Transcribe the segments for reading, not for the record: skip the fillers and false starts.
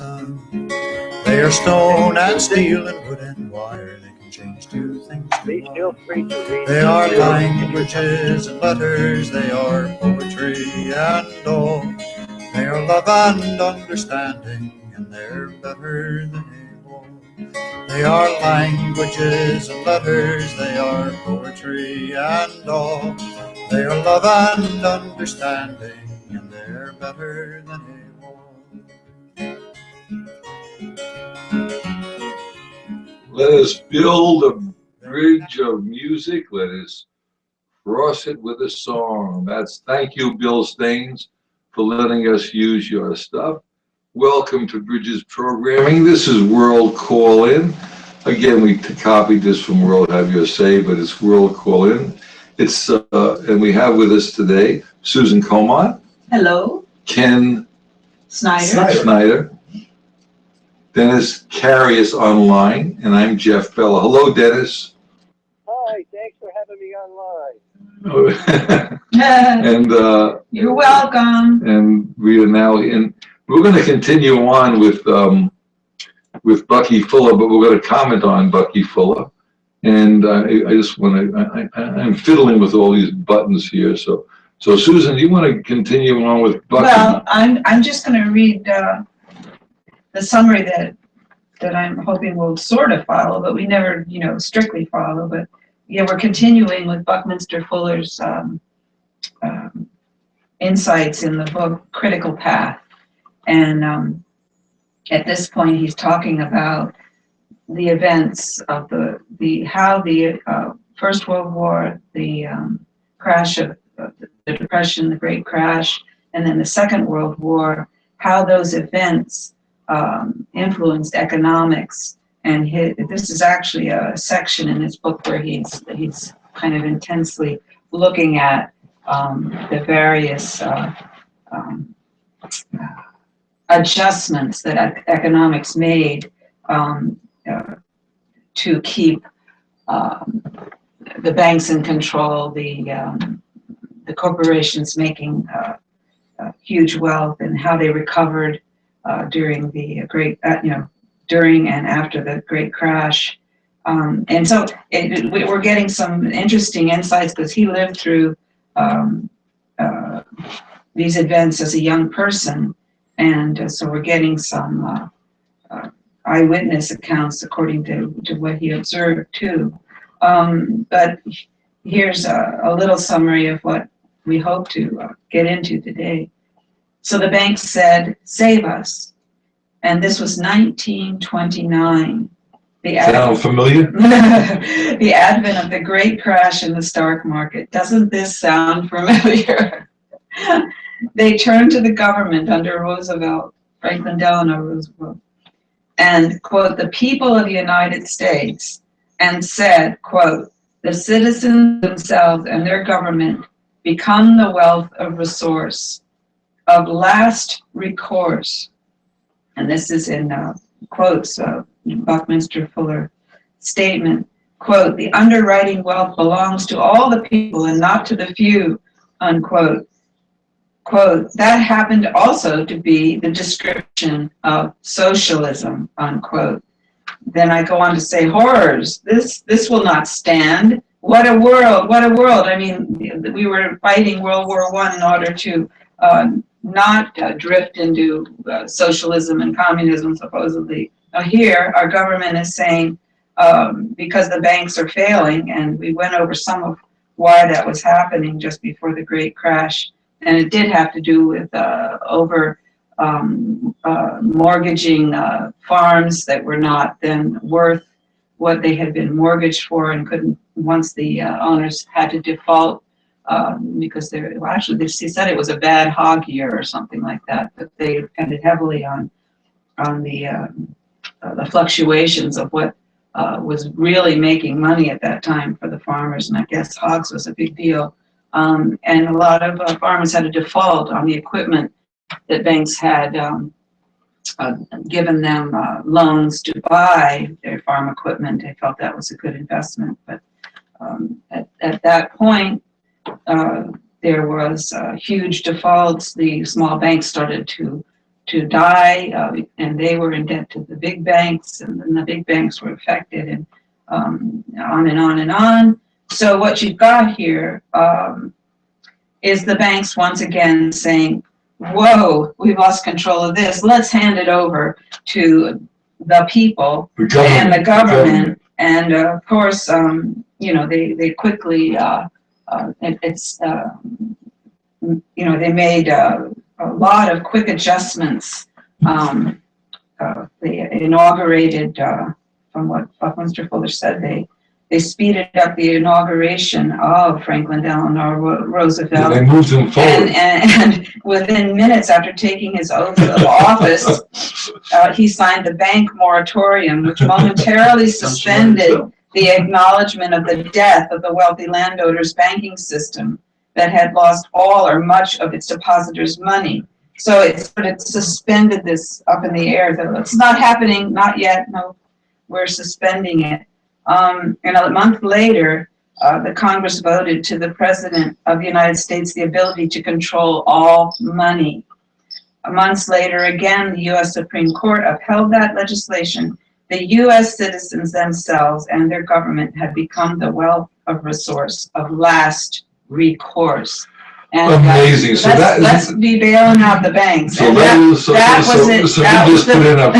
sun. They are stone and steel and wood and wire. They can change two things to one. They are languages and letters. They are poetry and all. They are love and understanding, and they're better than a wall. They are languages and letters. They are poetry and all. They are love and understanding, and they're better than a wall. Let us build a bridge of music. Let us cross it with a song. Thank you, Bill Staines, for letting us use your stuff. Welcome to Bridges Programming. This is World Call In. Again, we copied this from World Have Your Say, but it's World Call In. It's and we have with us today Susan Comont. Hello. Ken Snyder. Dennis Carius online, and I'm Jeff Bella. Hello, Dennis. Hi, thanks for having me online. And you're welcome. And we are now in. We're going to continue on with Bucky Fuller, but we're going to comment on Bucky Fuller. And I just want to. I'm fiddling with all these buttons here. So Susan, do you want to continue on with Bucky? Well, I'm just going to read the summary that I'm hoping we'll sort of follow, but we never, strictly follow. But yeah, we're continuing with Buckminster Fuller's insights in the book Critical Path, and at this point he's talking about the events of how the First World War, the crash of the Depression, the Great Crash, and then the Second World War, how those events influenced economics. And this is actually a section in his book where he's kind of intensely looking at the various adjustments that economics made to keep the banks in control, the corporations making huge wealth, and how they recovered during the during and after the Great Crash. And so we're getting some interesting insights because he lived through these events as a young person. And so we're getting some eyewitness accounts according to what he observed too. But here's a little summary of what we hope to get into today. So the bank said, "Save us." And this was 1929. Sound familiar? The advent of the Great Crash in the stock market. Doesn't this sound familiar? They turned to the government under Roosevelt, Franklin Delano Roosevelt, and, quote, "the people of the United States," and said, quote, "the citizens themselves and their government become the wealth of resource, of last recourse." And this is in quotes of Buckminster Fuller statement, quote, "the underwriting wealth belongs to all the people and not to the few," unquote. Quote, "that happened also to be the description of socialism," unquote. Then I go on to say, horrors, this will not stand. What a world, what a world. I mean, we were fighting World War I in order to not drift into socialism and communism, supposedly. Now here, our government is saying, because the banks are failing, and we went over some of why that was happening just before the Great Crash, and it did have to do with mortgaging farms that were not then worth what they had been mortgaged for, and couldn't, once the owners had to default, because they said it was a bad hog year or something like that, but they depended heavily on the fluctuations of what was really making money at that time for the farmers, and I guess hogs was a big deal. And a lot of farmers had to default on the equipment that banks had given them loans to buy their farm equipment. They felt that was a good investment, but at that point, there was huge defaults. The small banks started to to die, and they were in debt to the big banks, and then the big banks were affected, and on and on and on. So what you've got here is the banks once again saying, whoa, we've lost control of this. Let's hand it over to the people and the government. And of course, they quickly, they made a lot of quick adjustments. They inaugurated, from what Buckminster Fullers said, they speeded up the inauguration of Franklin Delano Roosevelt. They moved him forward. And within minutes after taking his oath of office, he signed the bank moratorium, which momentarily suspended the acknowledgement of the death of the wealthy landowners' banking system that had lost all or much of its depositors' money. So it suspended this up in the air. It's not happening, not yet, no, we're suspending it. And a month later, the Congress voted to the President of the United States the ability to control all money. Months later, again, the U.S. Supreme Court upheld that legislation. The U.S. citizens themselves and their government had become the wealth of resource of last recourse. And amazing. So let's be bailing out the banks. So he just put in a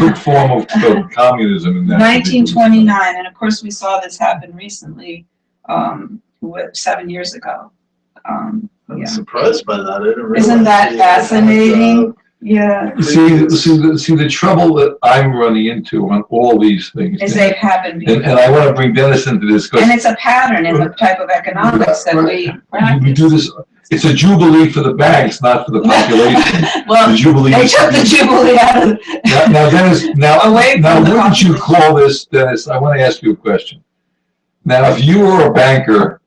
quick form of communism in that. 1929, and of course we saw this happen recently, 7 years ago. I'm surprised by that. I didn't realize. Isn't that fascinating? Yeah. See the trouble that I'm running into on all these things is they've happened before. And I want to bring Dennis into this because and it's a pattern in the type of economics that we do this. It's a jubilee for the banks, not for the population. Well, the jubilee they took the jubilee out of now Dennis, away from now the wouldn't you call this, Dennis? I want to ask you a question. Now, if you were a banker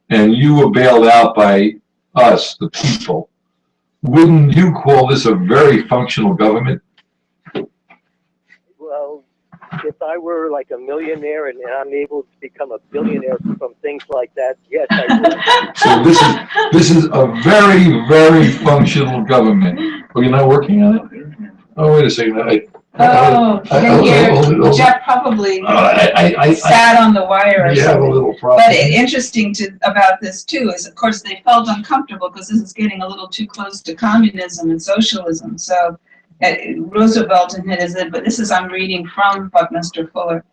and you were bailed out by us, the people, wouldn't you call this a very functional government? Well, if I were like a millionaire and I'm able to become a billionaire from things like that, yes, I would. So this is a very, very functional government. Oh, you're not working on it? Oh, wait a second. Jeff probably sat on the wire or something. A little problem. But interesting about this too is, of course, they felt uncomfortable because this is getting a little too close to communism and socialism. So Roosevelt and his, but this is, I'm reading from Buckminster Fuller,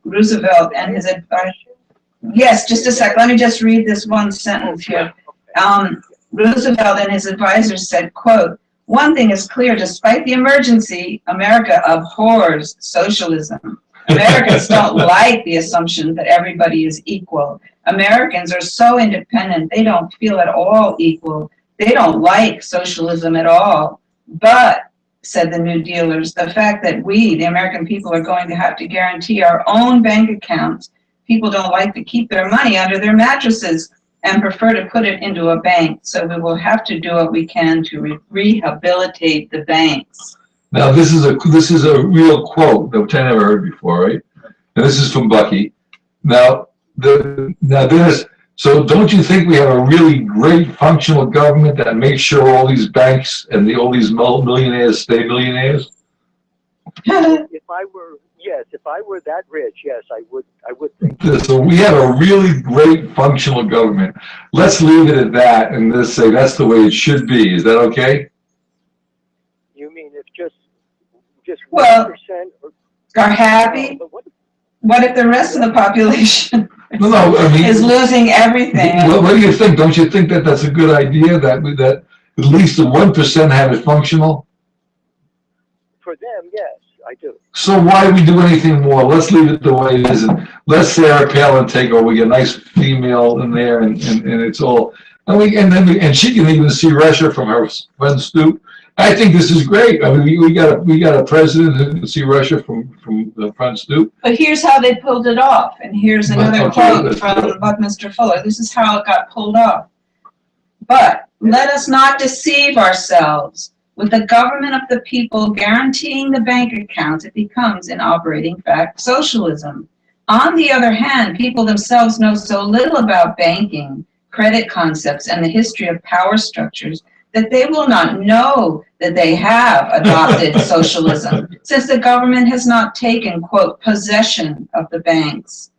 Roosevelt and his advisor. Yes, just a sec. Let me just read this one sentence here. Roosevelt and his advisors said, quote, "One thing is clear, despite the emergency, America abhors socialism. Americans don't like the assumption that everybody is equal. Americans are so independent, they don't feel at all equal. They don't like socialism at all. But, said the New Dealers, the fact that we, the American people, are going to have to guarantee our own bank accounts. People don't like to keep their money under their mattresses and prefer to put it into a bank. So we will have to do what we can to rehabilitate the banks." Now this is a real quote that I never heard before, right? And this is from Bucky. Now this. So don't you think we have a really great functional government that makes sure all these banks and all these millionaires stay millionaires? If I were that rich, yes, I would think. So we have a really great functional government. Let's leave it at that and let's say that's the way it should be. Is that okay? You mean if just 1% or are happy? What if the rest of the population is losing everything? What do you think? Don't you think that that's a good idea that at least the 1% have it functional? For them, yes, I do. So why do we do anything more? Let's leave it the way it is, and let Sarah Palin take over. We get a nice female in there, and it's all, and she can even see Russia from her front stoop. I think this is great. I mean, we got a president who can see Russia from the front stoop. But here's how they pulled it off, and here's another quote from Buckminster Fuller. This is how it got pulled off. "But let us not deceive ourselves. With the government of the people guaranteeing the bank accounts, it becomes, in operating fact, socialism. On the other hand, people themselves know so little about banking, credit concepts, and the history of power structures that they will not know that they have adopted socialism, since the government has not taken, quote, possession of the banks.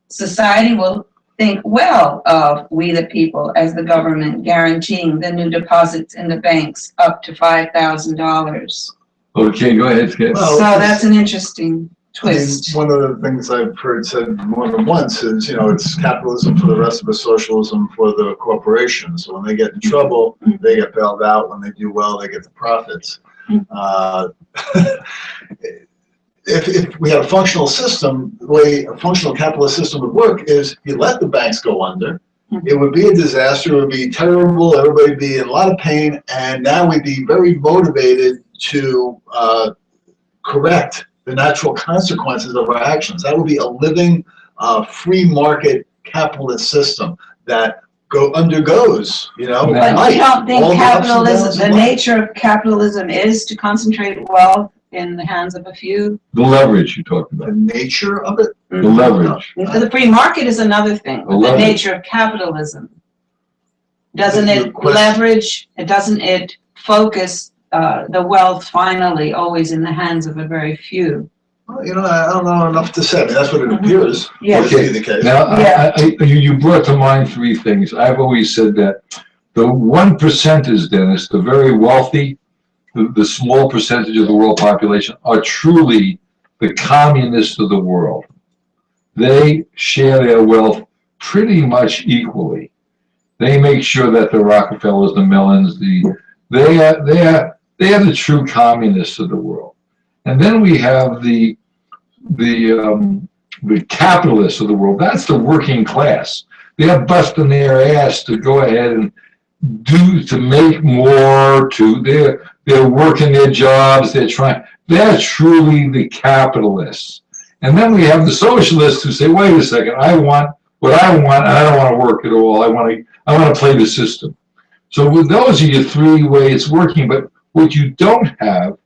Society will think well of we the people as the government guaranteeing the new deposits in the banks up to $5,000. Okay, go ahead, Skip. Well, So that's an interesting twist. one of the things I've heard said more than once is, it's capitalism for the rest of us, socialism for the corporations. So when they get in trouble, they get bailed out. When they do well, they get the profits. If we had a functional system, the way a functional capitalist system would work is you let the banks go under. It would be a disaster. It would be terrible. Everybody would be in a lot of pain. And now we'd be very motivated to correct the natural consequences of our actions. That would be a living, free market capitalist system that undergoes, But you don't think capitalism, the nature of capitalism is to concentrate wealth in the hands of a few? The leverage you talked about. The nature of it? The leverage. The free market is another thing, but the nature of capitalism. Doesn't it leverage, doesn't it focus the wealth finally always in the hands of a very few? Well, I don't know enough to say. I mean, that's what it appears to be the case. Now, you brought to mind three things. I've always said that the 1%ers, Dennis, the very wealthy, the small percentage of the world population, are truly the communists of the world. They share their wealth pretty much equally. They make sure that the Rockefellers, the Mellons, they are the true communists of the world. And then we have the capitalists of the world. That's the working class. They're busting their ass to go ahead and to make more. They're working their jobs. They're truly the capitalists. And then we have the socialists who say, "Wait a second, I want what I want, and I don't want to work at all. I want to play the system." So those are your three ways it's working. But what you don't have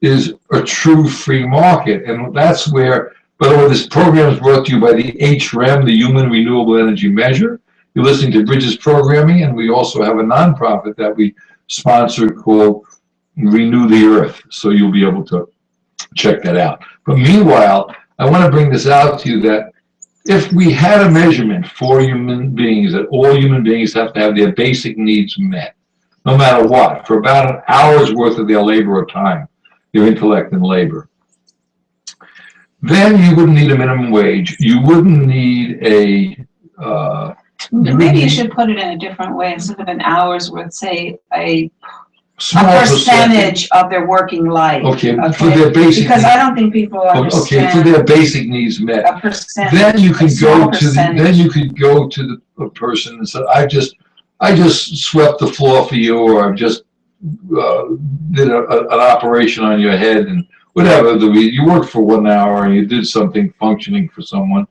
is a true free market. And that's where, by the way, this program is brought to you by the HREM, the Human Renewable Energy Measure. You're listening to Bridges Programming, and we also have a nonprofit that we sponsor called Renew the Earth. So you'll be able to check that out. But meanwhile, I want to bring this out to you that if we had a measurement for human beings, that all human beings have to have their basic needs met, no matter what, for about an hour's worth of their labor or time, their intellect and labor, then you wouldn't need a minimum wage. You wouldn't need maybe you should put it in a different way. Instead of an hour's worth, say a small percentage of their working life. Okay, for their basic because needs. I don't think people understand. Okay, for their basic needs met. A percentage. Then you could go to the person and say, I just swept the floor for you, or I've just did an operation on your head, and whatever. You worked for 1 hour and you did something functioning for someone,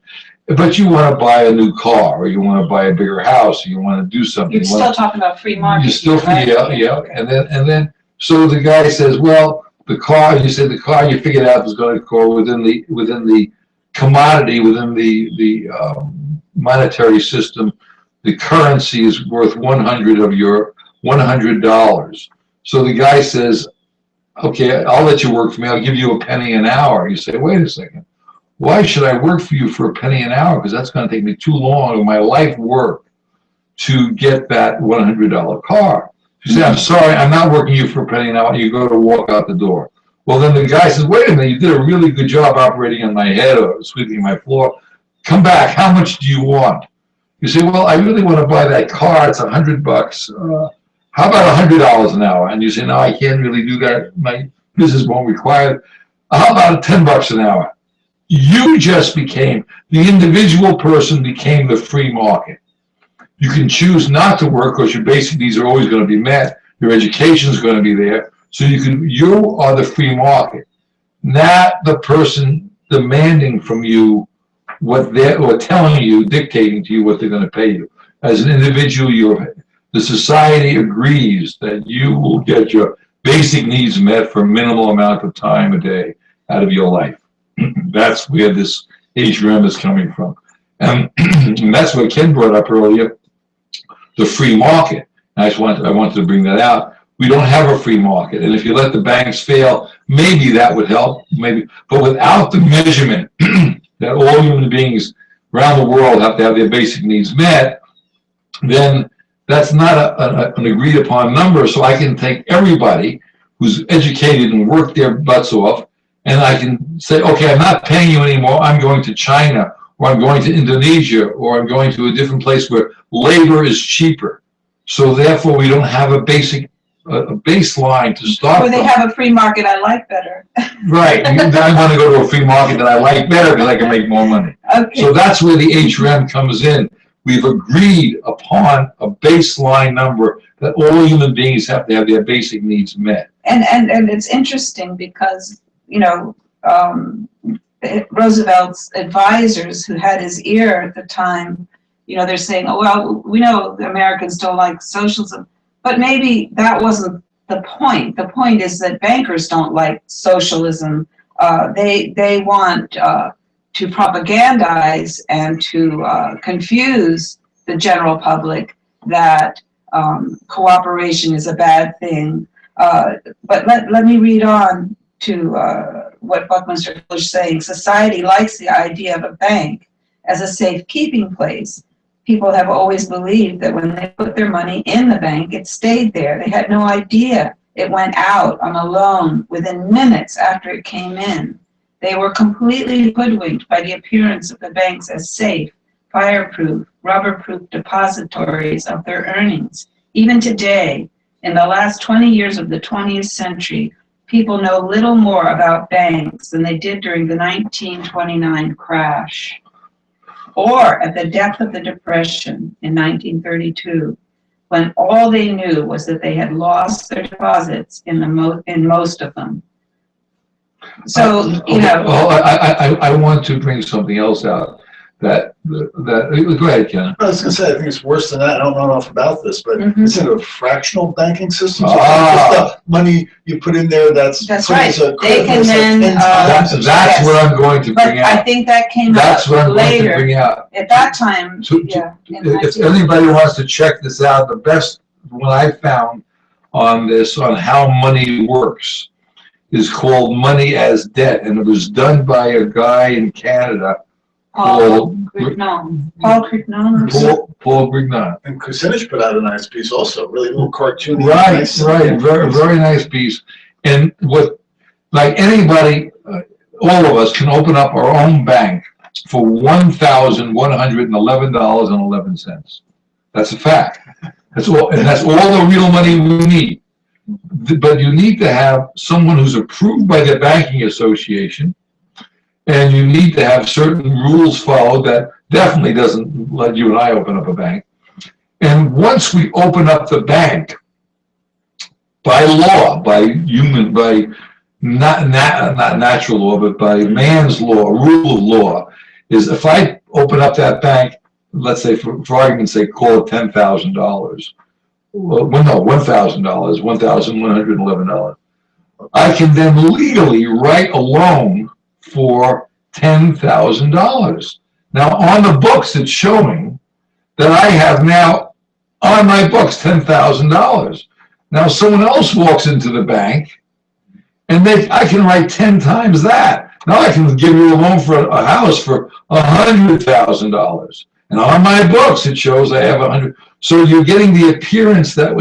but you want to buy a new car, or you want to buy a bigger house, or you want to do something. You're still talking about free market. You're still right? Yeah. And then so the guy says, well, the car. You said the car you figured out was going to go within the commodity, within the monetary system. The currency is worth $100. So the guy says, okay, I'll let you work for me. I'll give you a penny an hour. You say, wait a second. Why should I work for you for a penny an hour? Because that's going to take me too long of my life work to get that $100 car. You say, I'm sorry, I'm not working you for a penny an hour. You go to walk out the door. Well, then the guy says, wait a minute, you did a really good job operating on my head or sweeping my floor. Come back. How much do you want? You say, well, I really want to buy that car. It's $100. How about $100 an hour? And you say, no, I can't really do that. My business won't require it. How about $10 an hour? You just became, the individual person became the free market. You can choose not to work because your basic needs are always going to be met. Your education is going to be there. So you are the free market, not the person demanding from you or telling you, dictating to you what they're going to pay you. As an individual, the society agrees that you will get your basic needs met for a minimal amount of time a day out of your life. That's where this HRM is coming from. And that's what Ken brought up earlier, the free market. I wanted to bring that out. We don't have a free market, and if you let the banks fail, maybe that would help. Maybe, but without the measurement that all human beings around the world have to have their basic needs met, then that's not an agreed upon number. So I can take everybody who's educated and worked their butts off, and I can say, okay, I'm not paying you anymore. I'm going to China, or I'm going to Indonesia, or I'm going to a different place where labor is cheaper. So therefore, we don't have a baseline to start Or they from. have a free market I like better. Right. I want to go to a free market that I like better because I can make more money. Okay. So that's where the HRM comes in. We've agreed upon a baseline number that all human beings have to have their basic needs met. And it's interesting because, Roosevelt's advisors who had his ear at the time, they're saying, oh, well, we know the Americans don't like socialism, but maybe that wasn't the point. The point is that bankers don't like socialism. They want to propagandize and to confuse the general public that cooperation is a bad thing. But let me read on to what Buckminster Fullers is saying. Society likes the idea of a bank as a safekeeping place. People have always believed that when they put their money in the bank, it stayed there. They had no idea it went out on a loan within minutes after it came in. They were completely hoodwinked by the appearance of the banks as safe, fireproof, rubber-proof depositories of their earnings. Even today, in the last 20 years of the 20th century, people know little more about banks than they did during the 1929 crash, or at the depth of the Depression in 1932, when all they knew was that they had lost their deposits in most of them. So, Well, I want to bring something else out. Go ahead, Ken. I was going to say, I think it's worse than that. I don't know enough about this, but it's in a fractional banking system. So just the money you put in there, that's right. They can then. That's what I'm going to bring out. I think that came That's out what I'm later. going to bring out. At that time, If anybody wants to check this out, the best one I found on this, on how money works, is called Money as Debt, and it was done by a guy in Canada. Paul Grignon. Paul Grignon. And Kucinich put out a nice piece also, really little cartoony. Right, nice. right, very nice piece. And like anybody, all of us can open up our own bank for $1,111.11. That's a fact. That's all, and that's all the real money we need. But you need to have someone who's approved by the banking association, and you need to have certain rules followed that definitely doesn't let you and I open up a bank. And once we open up the bank, by law, not natural law, but by man's law, rule of law, is if I open up that bank, let's say for argument's sake, call it $10,000. Well, no, $1,000, $1,111. I can then legally write a loan for $10,000. Now, on the books, it's showing that I have now on my books $10,000. Now, someone else walks into the bank, and I can write 10 times that. Now I can give you a loan for a house for $100,000. And on my books, it shows I have 100. So you're getting the appearance that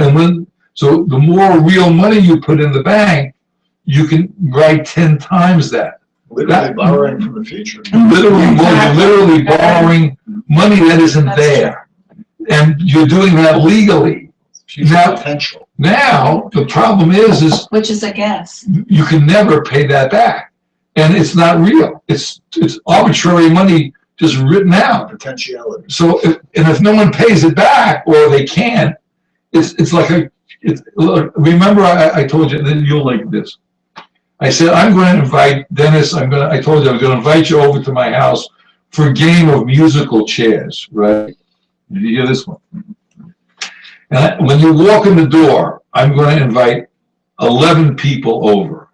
so the more real money you put in the bank, you can write 10 times that. Literally borrowing from the future. Literally borrowing money that isn't there. And you're doing that legally. Potential. Now, the problem is which is a guess. You can never pay that back. And it's not real. It's arbitrary money just written out. Potentiality. So, if no one pays it back, or they can't, it's like remember I told you, that you'll like this. I said, I'm going to invite Dennis, I told you I was going to invite you over to my house for a game of musical chairs, right? Did you hear this one? And when you walk in the door, I'm going to invite 11 people over.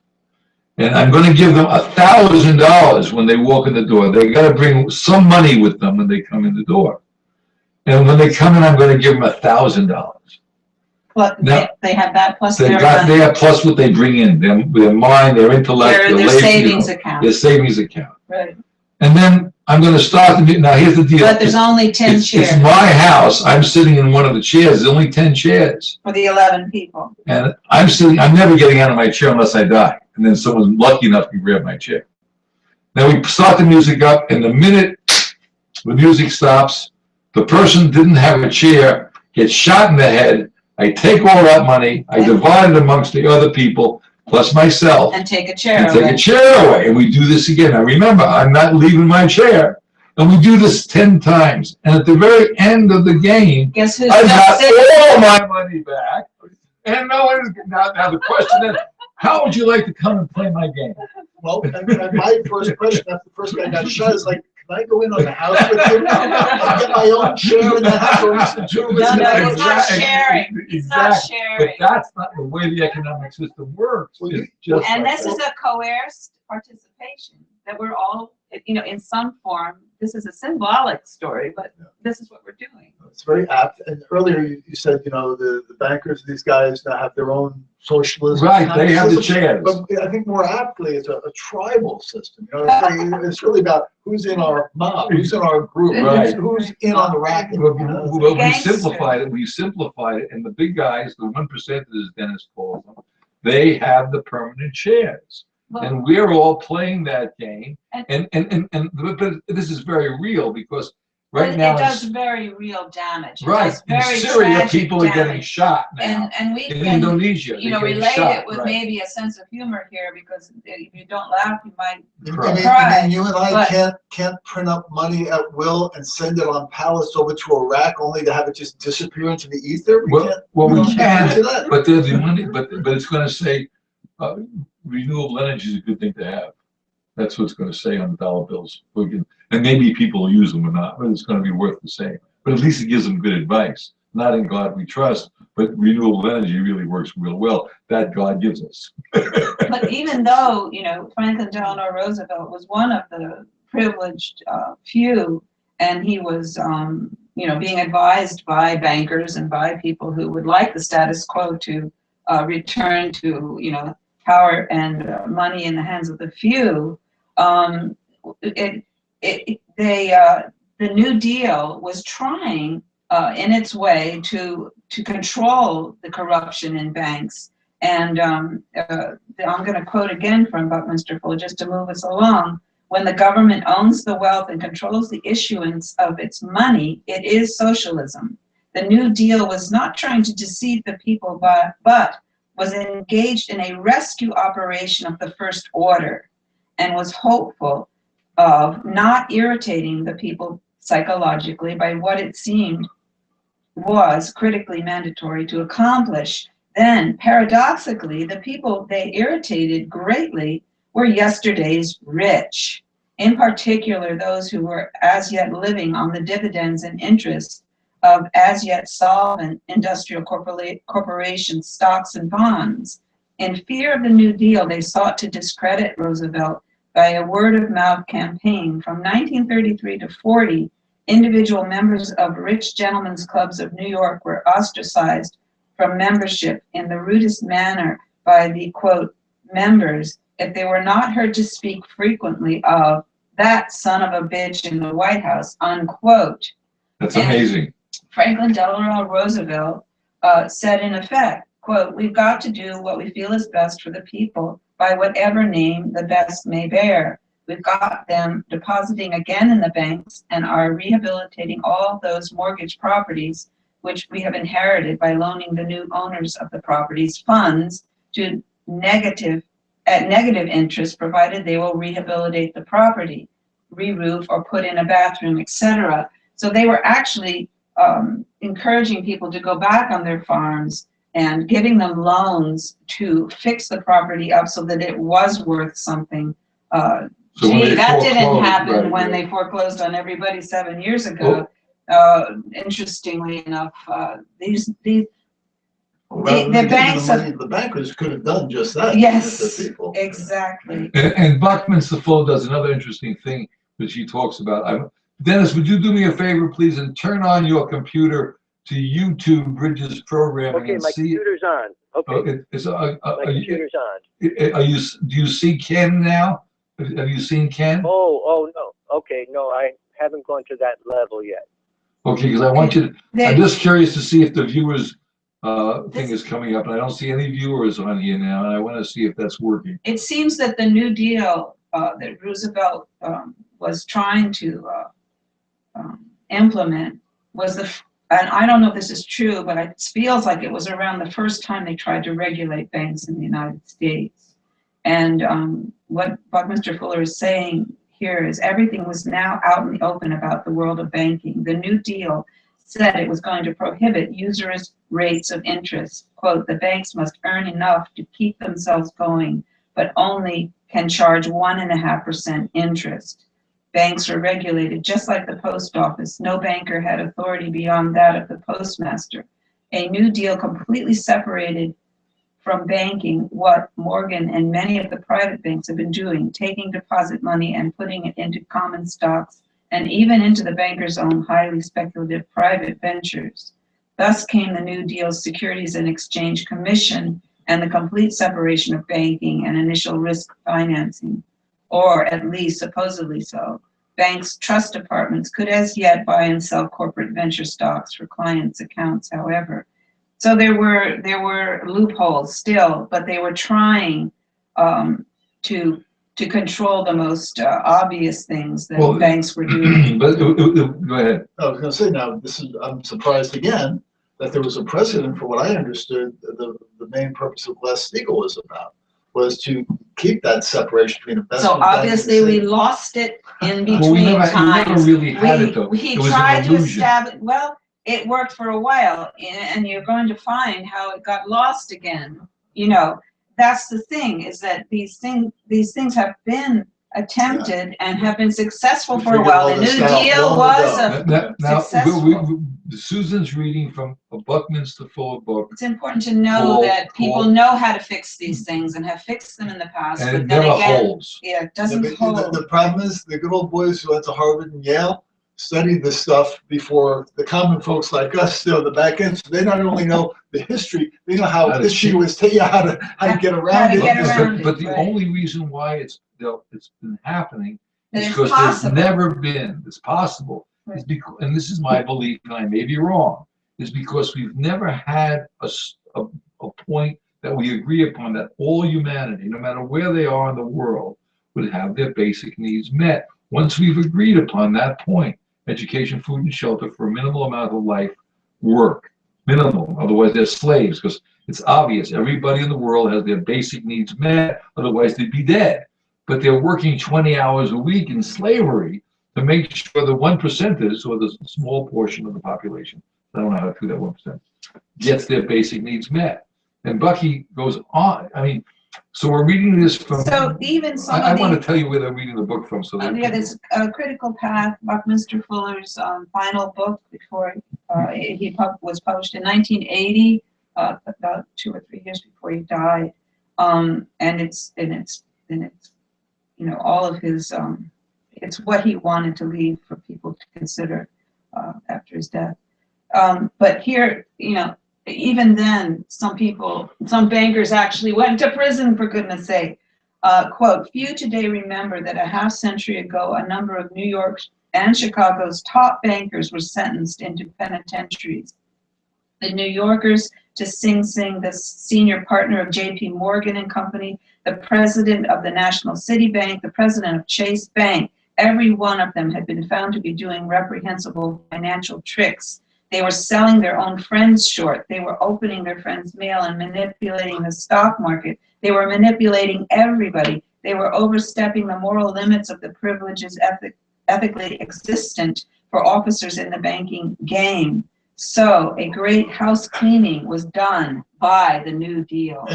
And I'm going to give them $1,000 when they walk in the door. They got to bring some money with them when they come in the door. And when they come in, I'm going to give them $1,000. plus, they have that plus They their got money. there plus what they bring in, their mind, their intellect, Their labor, savings account. their savings account. Right. And then I'm going to start now here's the deal. But there's only 10 chairs. It's my house. I'm sitting in one of the chairs. There's only 10 chairs. For the 11 people. And I'm never getting out of my chair unless I die. And then someone's lucky enough to grab my chair. Now we start the music up, and the minute the music stops, the person didn't have a chair, gets shot in the head. I take all that money, I divide it amongst the other people, plus myself. And take a chair away. Take a chair away. And we do this again. Now remember, I'm not leaving my chair. And we do this 10 times. And at the very end of the game, guess who's I got all my money back. And now the question is, how would you like to come and play my game? Well, and my first question after the first guy got shot is like, can I go in on the house with you? I'll get my own chair in the house or listen to it. No, it's not sharing. It's not sharing. But that's not the way the economic system works. And this is a coerced participation that we're all, in some form. This is a symbolic story, but this is what we're doing. It's very apt. And earlier you said, the bankers, these guys now have their own socialism. Right, they have the chairs. But I think more aptly, it's a tribal system. It's really about who's in our mob, who's in our group, right. who's in on the racket. Well, we simplified it, and the big guys, the 1%, as Dennis calls them, they have the permanent chairs. And we're all playing that game, but this is very real because now it does very real damage. Right, in Syria, people are getting shot now. And we in can, Indonesia, relate shot, it with maybe a sense of humor here because if you don't laugh, you might cry. I mean, you and I can't print up money at will and send it on pallets over to Iraq only to have it just disappear into the ether. We can, but there's the money, but it's going to say. Renewable energy is a good thing to have. That's what it's going to say on the dollar bills. And maybe people will use them or not, but it's going to be worth the same. But at least it gives them good advice. Not in God we trust, but renewable energy really works real well. That God gives us. But even though, Franklin Delano Roosevelt was one of the privileged few, and he was, being advised by bankers and by people who would like the status quo to return to, power and money in the hands of the few. The New Deal was trying, in its way, to control the corruption in banks. And I'm going to quote again from Buckminster Fullers just to move us along. When the government owns the wealth and controls the issuance of its money, it is socialism. The New Deal was not trying to deceive the people, but was engaged in a rescue operation of the first order and was hopeful of not irritating the people psychologically by what it seemed was critically mandatory to accomplish. Then, paradoxically, the people they irritated greatly were yesterday's rich, in particular those who were as yet living on the dividends and interests of as yet solvent industrial corporations, stocks, and bonds. In fear of the New Deal, they sought to discredit Roosevelt by a word-of-mouth campaign. From 1933 to 40, individual members of rich gentlemen's clubs of New York were ostracized from membership in the rudest manner by the, quote, members if they were not heard to speak frequently of that son of a bitch in the White House, unquote. That's amazing. Franklin Delano Roosevelt said in effect, quote, we've got to do what we feel is best for the people by whatever name the best may bear. We've got them depositing again in the banks and are rehabilitating all those mortgage properties which we have inherited by loaning the new owners of the properties funds to negative interest, provided they will rehabilitate the property, re-roof or put in a bathroom, etc. So they were actually encouraging people to go back on their farms and giving them loans to fix the property up so that it was worth something. That didn't happen when they foreclosed on everybody 7 years ago. Interestingly enough, the bankers could have done just that. Yes, exactly. And Buckminster Fullers does another interesting thing which he talks about. Dennis, would you do me a favor, please, and turn on your computer to YouTube Bridges programming Okay, and my see it. computer's on. Okay, my computer's on. Do you see Ken now? Have you seen Ken? Oh, no. Okay, no, I haven't gone to that level yet. Okay, because I want you to, I'm just curious to see if the viewers thing is coming up, and I don't see any viewers on here now, and I want to see if that's working. It seems that the New Deal that Roosevelt was trying to implement was and I don't know if this is true, but it feels like it was around the first time they tried to regulate banks in the United States. And what Buckminster Fuller is saying here is everything was now out in the open about the world of banking. The New Deal said it was going to prohibit usurious rates of interest. Quote, the banks must earn enough to keep themselves going, but only can charge 1.5% interest. Banks are regulated just like the post office. No banker had authority beyond that of the postmaster. A New Deal completely separated from banking what Morgan and many of the private banks have been doing, taking deposit money and putting it into common stocks and even into the banker's own highly speculative private ventures. Thus came the New Deal's Securities and Exchange Commission and the complete separation of banking and initial risk financing, or at least supposedly so. Banks' trust departments could as yet buy and sell corporate venture stocks for clients' accounts, however. So there were loopholes still, but they were trying to control the most obvious things that banks were doing. But go ahead. I was going to say now, I'm surprised again that there was a precedent for what I understood the main purpose of Glass-Steagall was about, was to keep that separation between investment. So obviously we lost it in between times. We never really had it though. He tried to establish, well, it worked for a while, and you're going to find how it got lost again. You know, that's the thing, is that these things have been attempted and have been successful for a while. The New Deal was successful. Susan's reading from a Buckminster Fuller book. It's important to know that people know how to fix these things and have fixed them in the past. And but it then never again, holds. Yeah, it doesn't hold. The problem is the good old boys who went to Harvard and Yale studied this stuff before the common folks like us still the back end. So they not only know the history, they know how history was how to get around it. But the only reason why it's been happening is because there's never been, it's possible, is because, and this is my belief, and I may be wrong, is because we've never had a point that we agree upon that all humanity, no matter where they are in the world, would have their basic needs met. Once we've agreed upon that point, education, food, and shelter for a minimal amount of life work. Minimal, otherwise they're slaves, because it's obvious everybody in the world has their basic needs met, otherwise they'd be dead. But they're working 20 hours a week in slavery to make sure the 1%ers, or the small portion of the population, I don't know how to do that 1%, gets their basic needs met. And Bucky goes on, I mean, so we're reading this from. So even some I want to tell you where they're reading the book from. So yeah, there's Critical Path, Buckminster Fuller's final book before he was published in 1980, about 2 or 3 years before he died, and it's you know, all of his it's what he wanted to leave for people to consider after his death. But here, you know, even then, some bankers actually went to prison, for goodness sake. Quote, few today remember that a half century ago, a number of New York's and Chicago's top bankers were sentenced into penitentiaries. The New Yorkers to Sing Sing, the senior partner of J.P. Morgan and Company, the president of the National City Bank, the president of Chase Bank, every one of them had been found to be doing reprehensible financial tricks. They were selling their own friends short. They were opening their friends' mail and manipulating the stock market. They were manipulating everybody. They were overstepping the moral limits of the privileges ethically existent for officers in the banking game. So a great house cleaning was done by the New Deal.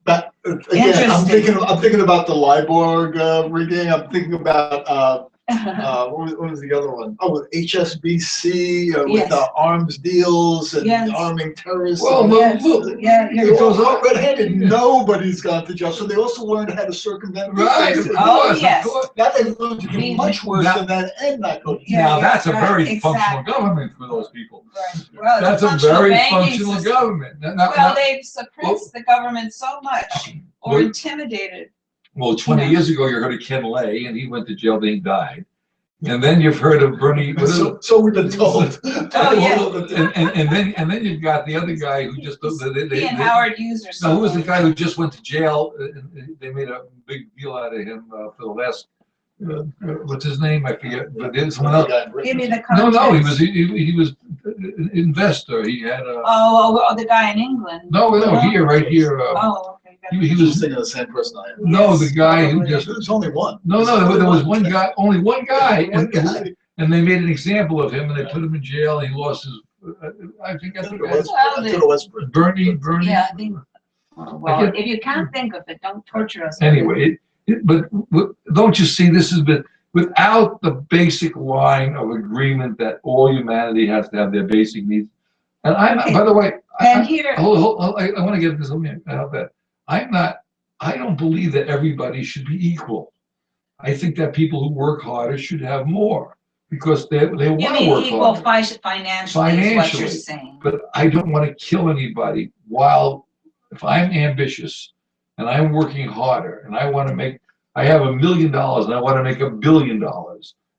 But again, I'm thinking about the Liborg rigging. I'm thinking about What was the other one? Oh, with HSBC, with Yes. arms deals and Yes. arming terrorists. Well, Yes. look, Yeah, They you're it goes all up. red-handed. Nobody's gone to jail, so they also learned how to circumvent. Right, this. of Oh, course, yes. of course. Now they learned to get much worse Now- than that and not go to jail. Yeah, Now, that's a right, very functional exactly. government for those people. Right. Well, That's the a functional very banking functional system. government. Well, they've suppressed the government so much or Well- intimidated. Well, 20 Yeah. years ago, you heard of Ken Lay, and he went to jail, then he died. And then you've heard of Bernie. What is it? So we've been told. Oh, yeah. And then you've got the other guy who just He and Howard Hughes or No, something. who was the guy who just went to jail? They made a big deal out of him for the last. What's his name? I forget. But it's someone else. Give me the No, context. he was an investor. He had a. Oh, the guy in England. No, here, right here. Oh, okay. He He was was thinking of the same person I am. no, the guy who just. There's only one. No, there was one guy, only one guy, One guy. and they made an example of him, and they put him in jail. And he lost his. I think that's the guy. Bernie. Yeah, I think. Well, if you can't think of it, don't torture us. Anyway, but don't you see, this has been without the basic line of agreement that all humanity has to have their basic needs. And Okay. by the way, And here, I want to get this. Let me out that I don't believe that everybody should be equal. I think that people who work harder should have more because they you want to mean work equal harder. financially is what you're Financially. saying. But I don't want to kill anybody while, if I'm ambitious and I'm working harder and I want to make, I have $1 million and I want to make $1 billion,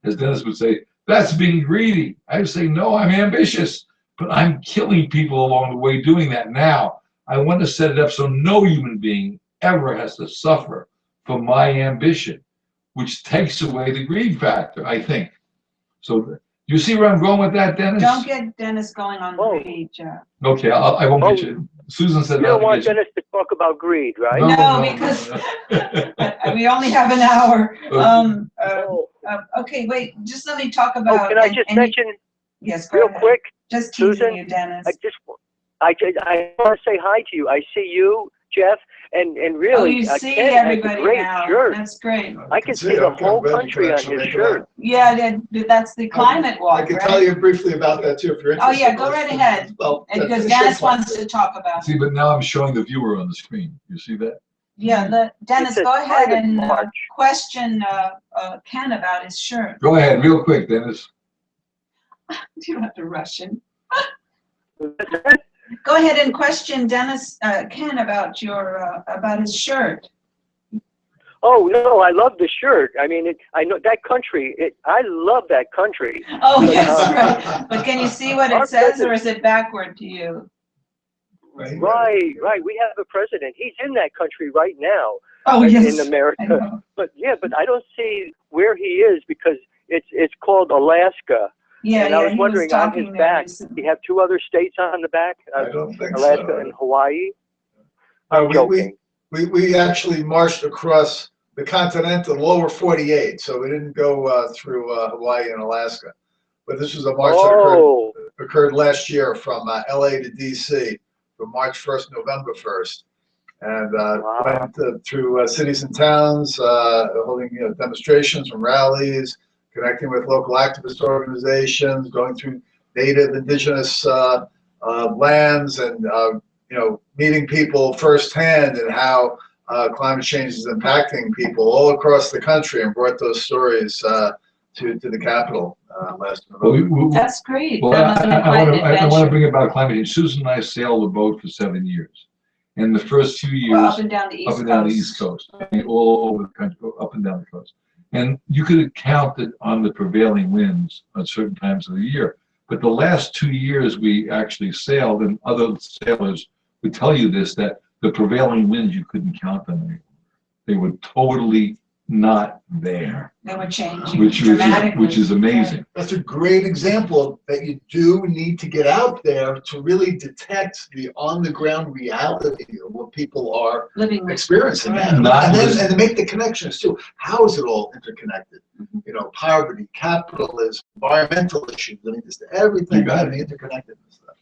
as Dennis would say, that's being greedy. I would say, no, I'm ambitious, but I'm killing people along the way doing that. Now, I want to set it up so no human being ever has to suffer for my ambition, which takes away the greed factor, I think. So you see where I'm going with that, Dennis? Don't get Dennis going on Oh. greed, Jeff. Okay, I won't get you. Susan said You not don't to want get you. Dennis to talk about greed, right? No, because we only have an hour. Oh, Okay, wait, just let me talk about. can I just mention Yes, go real ahead. quick? Just teasing Susan, you, Dennis. I want to say hi to you. I see you, Jeff, and Oh, really, you see Ken has a everybody great now. shirt. That's great. I can see the whole country on his shirt. Yeah, that's the climate I walk, can tell right? you briefly about that too, if you're Oh, interested. yeah, go right ahead. Well, Because finish your Dennis point. wants to talk about it. See, but now I'm showing the viewer on the screen. You see that? Yeah, Dennis, It's a go ahead private and march. question Ken about his shirt. Go ahead, real quick, Dennis. You don't have to rush him. Go ahead and question Dennis, Ken about about his shirt. Oh no, I love the shirt. I mean, I know that country. I love that country. Oh, yes, right. But can you see what it says, or is it backward to you? Right. We have a president. He's in that country right now. Oh, yes. In I America. know. But I don't see where he is because it's called Alaska. Yeah, And I was he wondering on his talking there back, recently. he have two other states on the back, I don't think Alaska so. and Hawaii. Uh, I'm joking. We actually marched across the continental lower 48, so we didn't go through Hawaii and Alaska. But this was a march that occurred last year from LA to DC, from March 1st, November 1st. And went through cities and towns, holding demonstrations and rallies, connecting with local activist organizations, going through native indigenous lands, and meeting people firsthand and how climate change is impacting people all across the country, and brought those stories to the Capitol last November. That's great. Well, That must have been I quite an want to adventure. bring about climate change. Susan and I sailed a boat for 7 years. And the first few years, Well, up and down the East up and down the East Coast, all over the country, up and down the coast. And you could count it on the prevailing winds at certain times of the year. But the last 2 years we actually sailed, and other sailors would tell you this, that the prevailing winds, you couldn't count them anymore. They were totally not there, They were changing which dramatically. is amazing. That's a great example that you do need to get out there to really detect the on-the-ground reality of what people are Living with. experiencing. Right. And Not then just- and to make the connections too. How is it all interconnected? Poverty, capitalism, environmental issues. I mean, just everything You got got to be interconnected and stuff.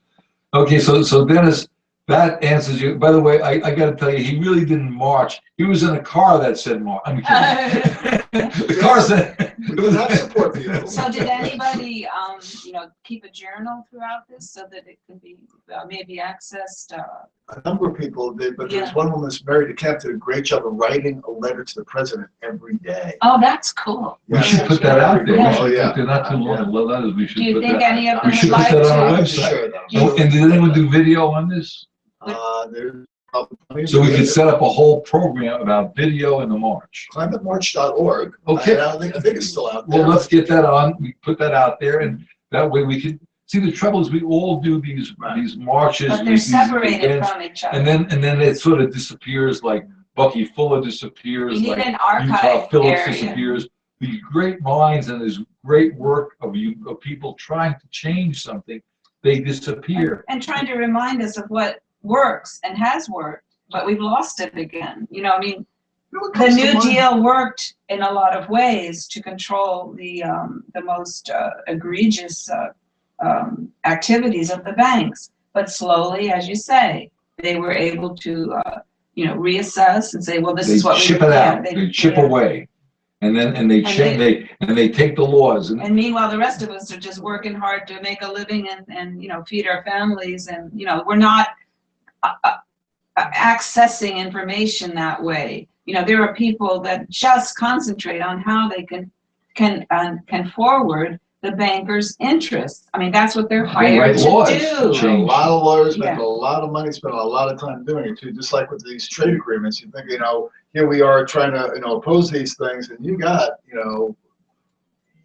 Okay, so Dennis, that answers you. By the way, I got to tell you, he really didn't march. He was in a car that said march. I'm kidding. The car said We would have support people. So did anybody, keep a journal throughout this so that it could be maybe accessed? A number of people did, but there's Yeah. one woman that's married to Camp did a great job of writing a letter to the president every day. Oh, that's cool. We should put that out there. Yeah. We should, Oh, yeah. if they're not too long, letters, we should Do you put think that. any of We them should would put like that on our to? website. Sure, that You- And did anyone do video on this? There's So we could set up a whole program about video in the march. climatemarch.org. Okay. I think it's still out there. Well, let's get that on. We put that out there, and that way we can see. The trouble is, we all do these marches, But they're these separated events, from each other. and then it sort of disappears. Like Bucky Fuller disappears. We need like an Utah archive Phillips area. disappears. These great minds and this great work of people trying to change something, they disappear. And trying to remind us of what works and has worked, but we've lost it again. I mean, the New Deal worked in a lot of ways to control the most egregious activities of the banks. But slowly, as you say, they were able to, reassess and say, well, this They is what chip we it out. They chip away, and they change. They take the laws and. And meanwhile, the rest of us are just working hard to make a living and feed our families, and we're not accessing information that way. There are people that just concentrate on how they can forward the bankers' interests. I mean, that's what they're hired write to laws. do. A lot of lawyers spend Yeah. a lot of money, spend a lot of time doing it too. Just like with these trade agreements, you think, here we are trying to, oppose these things, and you got,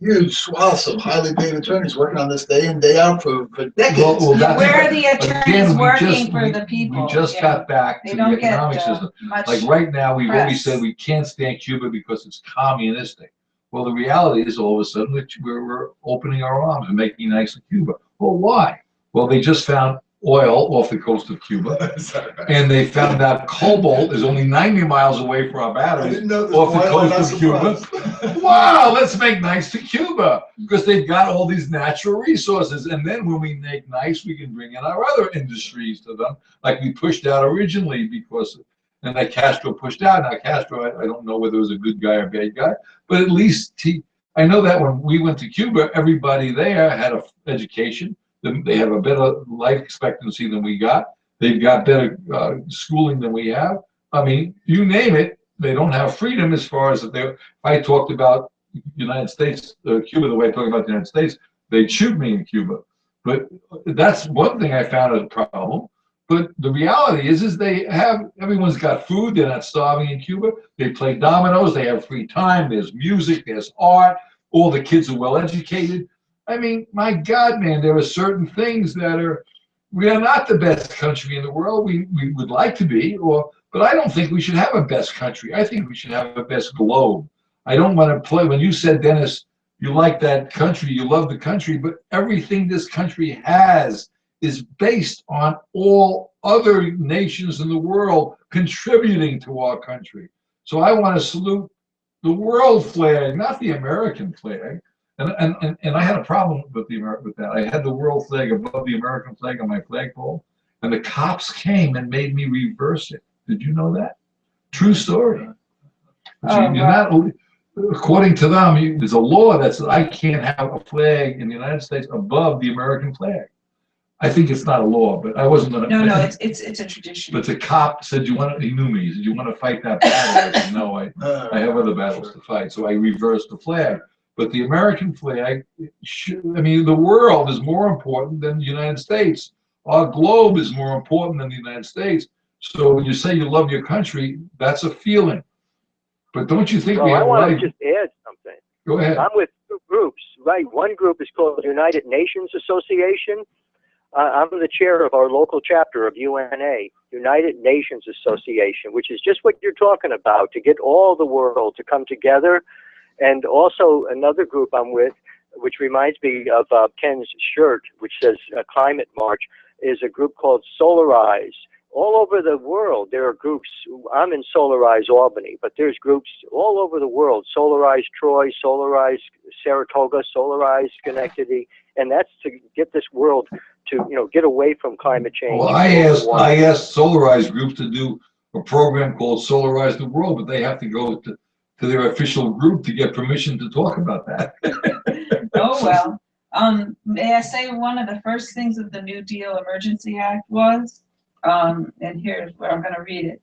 huge swaths of highly paid attorneys working on this day in, day out for decades. Well, that's- Where are the attorneys again, working for the people? We just Yeah. got back They to the don't get economic system. much. Like right now, we've already press. said we can't stand Cuba because it's communistic. Well, the reality is all of a sudden that we're opening our arms and making nice in Cuba. Well, why? Well, they just found oil off the coast of Cuba, and they found out cobalt is only 90 miles away from our I batteries didn't know this. off the Why am I not coast of Cuba. surprised? Wow, let's make nice to Cuba because they've got all these natural resources. And then when we make nice, we can bring in our other industries to them, like we pushed out originally and that Castro pushed out. Now, Castro, I don't know whether he was a good guy or a bad guy, but at least I know that when we went to Cuba, everybody there had an education. They have a better life expectancy than we got. They've got better schooling than we have. I mean, you name it, they don't have freedom as far as if I talked about United States, Cuba, the way I talk about the United States, they'd shoot me in Cuba. But that's one thing I found a problem. But the reality is everyone's got food, they're not starving in Cuba. They play dominoes, they have free time, there's music, there's art, all the kids are well educated. I mean, my God, man, there are certain things we are not the best country in the world. We would like to be, but I don't think we should have a best country. I think we should have a best globe. I don't want to play. When you said, Dennis, you like that country, you love the country, but everything this country has is based on all other nations in the world contributing to our country. So I want to salute the world flag, not the American flag. And I had a problem with that. I had the world flag above the American flag on my flagpole, and the cops came and made me reverse it. Did you know that? True story. You're not, according to them, there's a law that says I can't have a flag in the United States above the American flag. I think it's not a law, but I wasn't going to. No, it's a tradition. But the cop said, he knew me. He said, you want to fight that battle? I said, no, I have other battles to fight. So I reversed the flag. But the American flag, the world is more important than the United States. Our globe is more important than the United States. So when you say you love your country, that's a feeling. But don't you think we have I want right? to just add something. Go ahead. I'm with two groups, right? One group is called the United Nations Association. I'm the chair of our local chapter of UNA, United Nations Association, which is just what you're talking about, to get all the world to come together. And also another group I'm with, which reminds me of Ken's shirt, which says Climate March, is a group called Solarize. All over the world, there are groups. I'm in Solarize Albany, but there's groups all over the world. Solarize Troy, Solarize Saratoga, Solarize Schenectady, and that's to get this world to get away from climate change. Well, I asked Solarize groups to do a program called Solarize the World, but they have to go to to their official group to get permission to talk about that. Oh, well. May I say one of the first things that the New Deal Emergency Act was, and here's where I'm going to read it,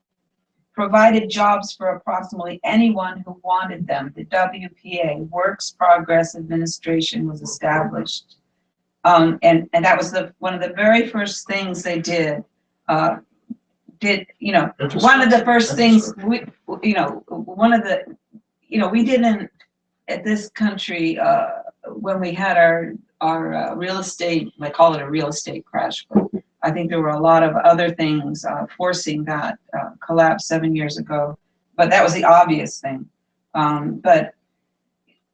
provided jobs for approximately anyone who wanted them. The WPA, Works Progress Administration, was established. And that was one of the very first things they did. One of the first things we didn't, at this country, when we had our real estate, I call it a real estate crash, but I think there were a lot of other things forcing that collapse 7 years ago, but that was the obvious thing. But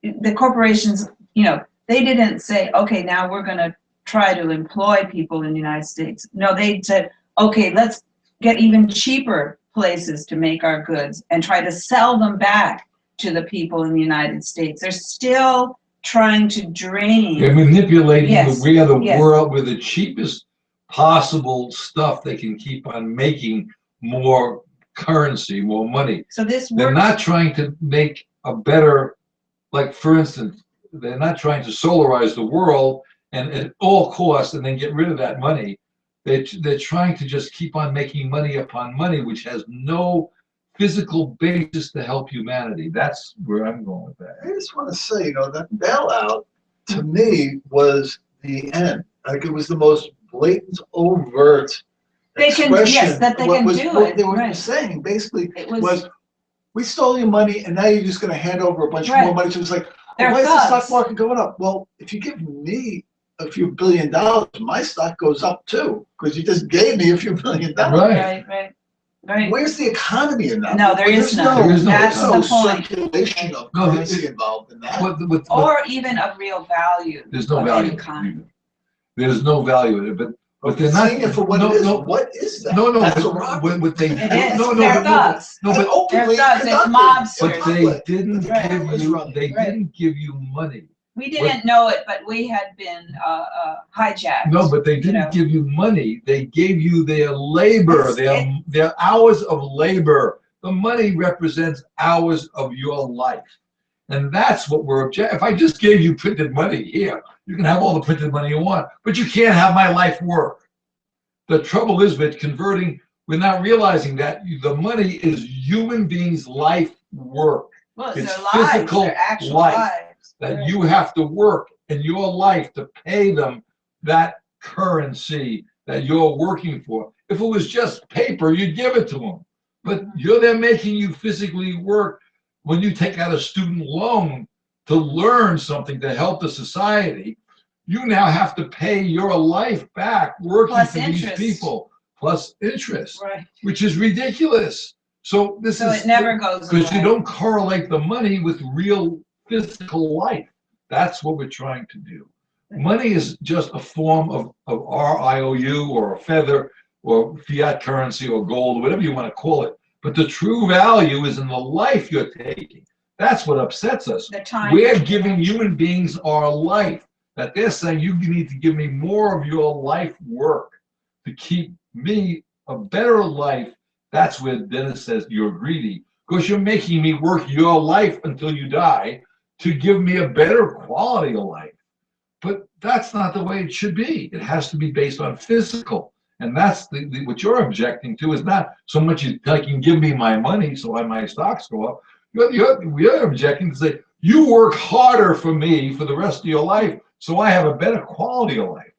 the corporations, they didn't say, okay, now we're going to try to employ people in the United States. No, they said, okay, let's get even cheaper places to make our goods and try to sell them back to the people in the United States. They're still trying to drain. They're manipulating Yes, the way of the yes. world with the cheapest possible stuff they can keep on making more currency, more money. So this They're works. not trying to make a better, like for instance, they're not trying to solarize the world and at all costs and then get rid of that money. They're trying to just keep on making money upon money, which has no physical basis to help humanity. That's where I'm going with that. I just want to say, that bailout to me was the end. Like it was the most blatant, overt expression. Yes, that they can do what it. they were Right. saying basically It was, we stole your money and now you're just going to hand over a bunch more money. So it's like, They're why is the thugs. stock market going up? Well, if you give me a few $1 billion, my stock goes up too, because you just gave me a few $1 billion. Right. Where's the economy in that? No, there is none. There is no That's economy. the point. Circulation of No, currency involved in that. Or even of real value. There's no of value. any kind. There's no value in it, but they're Saying not. it for what it is. What is that? No, That's a but robbery. what they It is. no, They're thugs. no, but openly They're thugs. It's conducted. mobsters. but they didn't Right. give you. They didn't give you money. We didn't know it, but we had been hijacked. No, but they didn't give you money. They gave you their labor, their hours of labor. The money represents hours of your life. And that's what we're objecting. If I just gave you printed money here, you can have all the printed money you want, but you can't have my life work. The trouble is with converting, we're not realizing that the money is human beings' life work. Well, It's their lives, physical their actual life. lives. That Right. you have to work in your life to pay them that currency that you're working for. If it was just paper, you'd give it to them. But they're making you physically work. When you take out a student loan to learn something to help the society, you now have to pay your life back working Plus for interest. these people, plus interest, Right. which is ridiculous. So It never goes because you away. don't correlate the money with real physical life. That's what we're trying to do. Money is just a form of our IOU or a feather or fiat currency or gold, whatever you want to call it. But the true value is in the life you're taking. That's what upsets us. The time. We're giving human beings our life. That they're saying you need to give me more of your life work to keep me a better life. That's where Dennis says you're greedy, because you're making me work your life until you die to give me a better quality of life. But that's not the way it should be. It has to be based on physical. And that's what you're objecting to is not so much you can give me my money so my stocks go up. You're objecting to say, you work harder for me for the rest of your life so I have a better quality of life.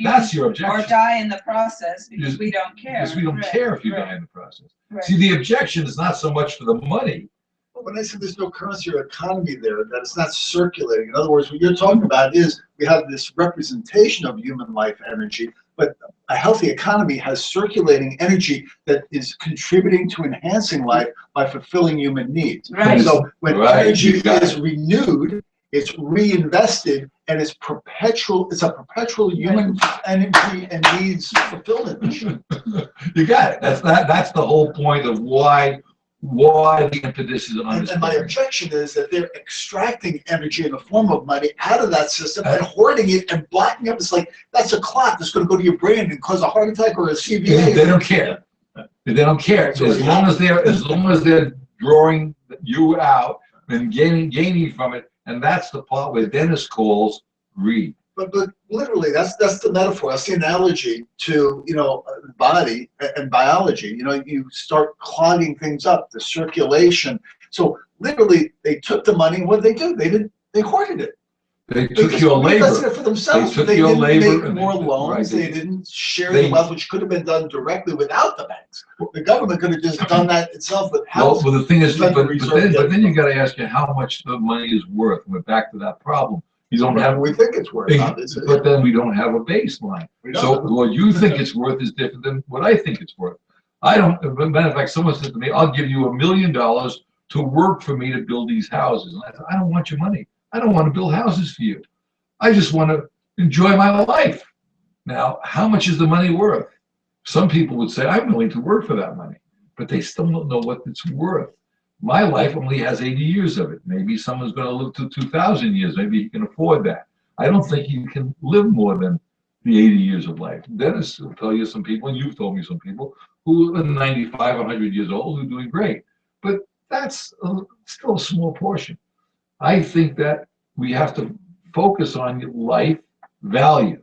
That's your objection. Or die in the process because we don't care. Because we don't care if you die in the process. Right. See, the objection is not so much for the money. When I said there's no currency or economy there, that it's not circulating. In other words, what you're talking about is we have this representation of human life energy, but a healthy economy has circulating energy that is contributing to enhancing life by fulfilling human needs. Right. So when Right, energy you got is renewed, it's reinvested, and it's perpetual. It's a perpetual human energy and needs fulfillment machine. You got it. That's the whole point of why the impetus is on this. And my objection is that they're extracting energy in the form of money out of that system and hoarding it and blocking up. It's like that's a clot that's going to go to your brain and cause a heart attack or a CVA. They don't care. They don't care. As long as they're drawing you out and gaining from it. And that's the part where Dennis calls greed. But literally, that's the metaphor. That's the analogy to, body and biology. You start clogging things up, the circulation. So literally, they took the money. And what did they do? They hoarded it. They took your labor. They for themselves. They didn't make more loans. They didn't share the wealth, which could have been done directly without the banks. The government could have just done that itself with housing. Well, the thing is, but then you got to ask you how much the money is worth. We're back to that problem. You don't have. We think it's worth. But then we don't have a baseline. So what you think it's worth is different than what I think it's worth. I don't. As a matter of fact, someone said to me, "I'll give you $1 million to work for me to build these houses." And I said, "I don't want your money. I don't want to build houses for you. I just want to enjoy my life." Now, how much is the money worth? Some people would say, "I'm willing to work for that money," but they still don't know what it's worth. My life only has 80 years of it. Maybe someone's going to live to 2,000 years. Maybe he can afford that. I don't think you can live more than the 80 years of life. Dennis will tell you some people, and you've told me some people, who are 95, 100 years old, who are doing great. But that's still a small portion. I think that we have to focus on life value,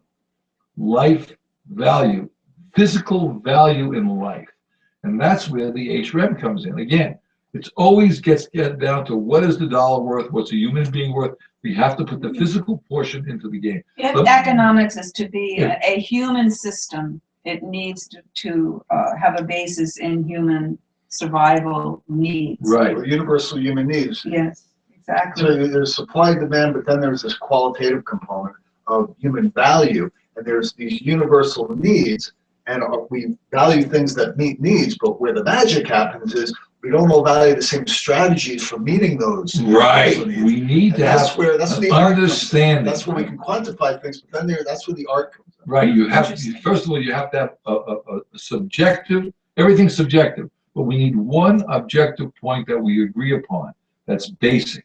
physical value in life. And that's where the HREM comes in. Again, it always gets down to what is the dollar worth, what's a human being worth. We have to put the physical portion into the game. If economics is to be a human system, it needs to have a basis in human survival needs. Right, universal human needs. Yes, exactly. So there's supply and demand, but then there's this qualitative component of human value, and there's these universal needs, and we value things that meet needs, but where the magic happens is we don't all value the same strategies for meeting those. Right. We need to have the understanding. That's where we can quantify things, but then that's where the art comes in. Right. You have first of all, you have to have a subjective. Everything's subjective, but we need one objective point that we agree upon. That's basic.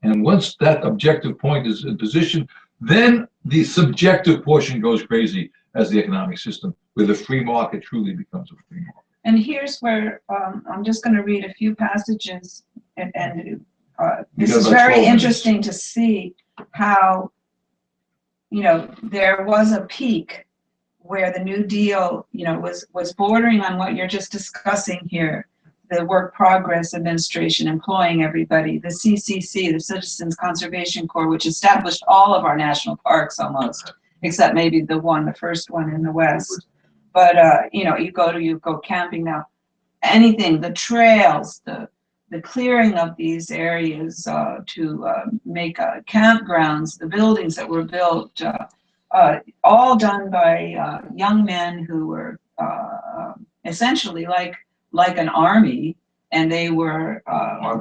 And once that objective point is in position, then the subjective portion goes crazy as the economic system, where the free market truly becomes a free market. And here's where I'm just going to read a few passages, and this is very interesting to see how, there was a peak where the New Deal, was bordering on what you're just discussing here, the Work Progress Administration employing everybody, the CCC, the Citizens Conservation Corps, which established all of our national parks almost, except maybe the first one in the West. But you go camping now. Anything, the trails, the clearing of these areas to make campgrounds, the buildings that were built, all done by young men who were essentially like an army, and they were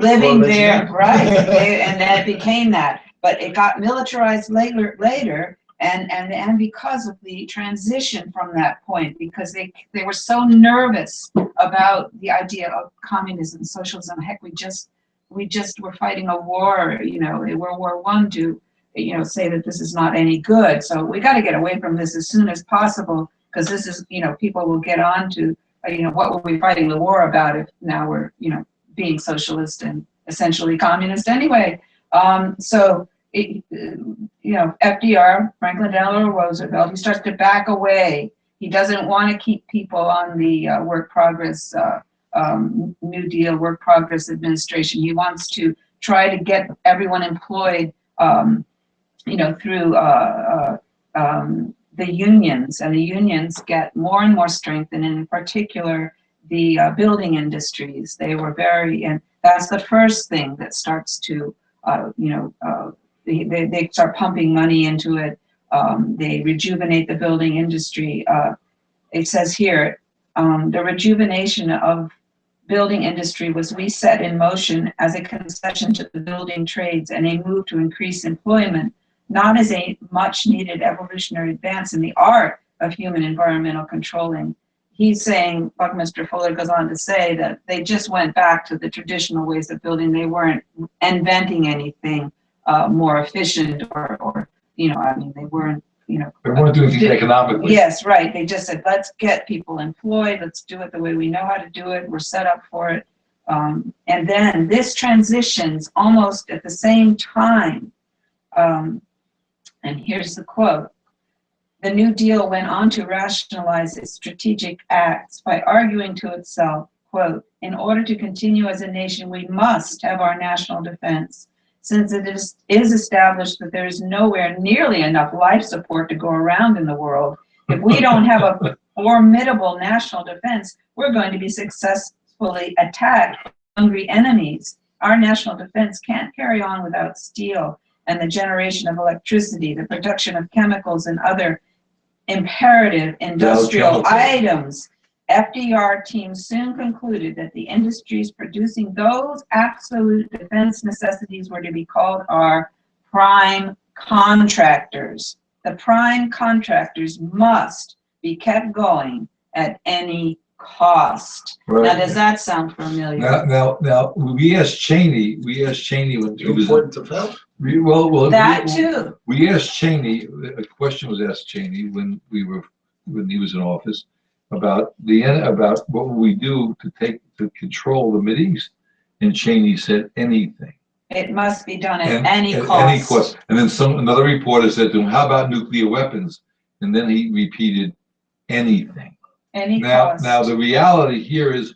living there, right? And then it became that, but it got militarized later. And because of the transition from that point, because they were so nervous about the idea of communism, socialism. Heck, we just were fighting a war, in World War I to, say that this is not any good. So we got to get away from this as soon as possible, because this is, people will get on to, what were we fighting the war about if now we're, being socialist and essentially communist anyway. FDR, Franklin Delano Roosevelt, he starts to back away. He doesn't want to keep people on the New Deal Work Progress Administration. He wants to try to get everyone employed, through the unions, and the unions get more and more strength, and in particular, the building industries. They were and that's the first thing that starts to, they start pumping money into it. They rejuvenate the building industry. It says here, the rejuvenation of building industry was reset in motion as a concession to the building trades and a move to increase employment, not as a much needed evolutionary advance in the art of human environmental controlling. He's saying, Buckminster Fuller goes on to say that they just went back to the traditional ways of building. They weren't inventing anything more efficient or they weren't, They weren't doing things economically. Yes, right. They just said, let's get people employed. Let's do it the way we know how to do it. We're set up for it. And then this transitions almost at the same time. And here's the quote. The New Deal went on to rationalize its strategic acts by arguing to itself, quote, in order to continue as a nation, we must have our national defense, since it is established that there is nowhere nearly enough life support to go around in the world. If we don't have a formidable national defense, we're going to be successfully attacked by hungry enemies. Our national defense can't carry on without steel and the generation of electricity, the production of chemicals and other imperative industrial items. FDR team soon concluded that the industries producing those absolute defense necessities were to be called our prime contractors. The prime contractors must be kept going at any cost. Right. Now, does that sound familiar? Now, we asked Cheney when he was Important to Phil. That too. We asked Cheney. A question was asked Cheney when he was in office about what would we do to control the Mideast, and Cheney said anything. It must be done at any cost. Any cost. And then another reporter said to him, "How about nuclear weapons?" And then he repeated, "Anything." Any cost. Now the reality here is,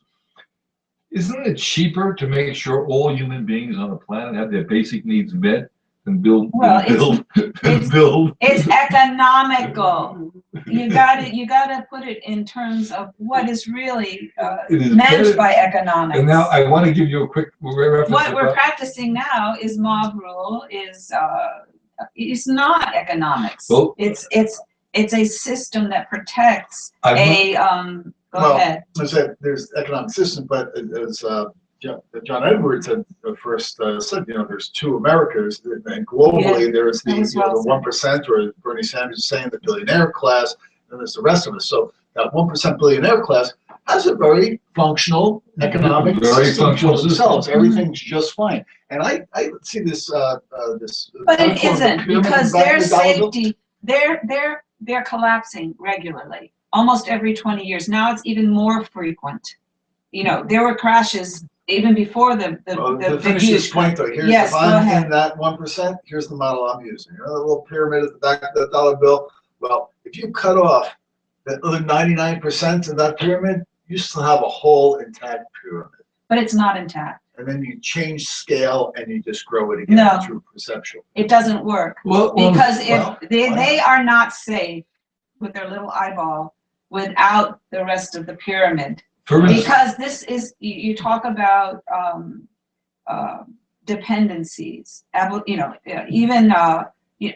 isn't it cheaper to make sure all human beings on the planet have their basic needs met than build? It's economical. You gotta put it in terms of what is really meant by economics. And now I want to give you a quick reference. What we're practicing now is mob rule. It's not economics. Well, it's a system that protects Go ahead. I said there's economic system, but as John Edwards had first said, there's two Americas, and globally there's the 1%, or Bernie Sanders is saying the billionaire class, and there's the rest of us. So that 1% billionaire class has a very functional economic system for themselves. Everything's just fine. And I see this. But it isn't, because their safety, they're collapsing regularly, almost every 20 years. Now it's even more frequent. There were crashes even before the finish this point though. Here's yes, if I'm in that 1%, here's the model I'm using. The little pyramid at the back of the dollar bill. Well, if you cut off that other 99% of that pyramid, you still have a whole intact pyramid. But it's not intact. And then you change scale and you just grow it again through perception. It doesn't work. Because they are not safe with their little eyeball without the rest of the pyramid. Because this is, you talk about dependencies, even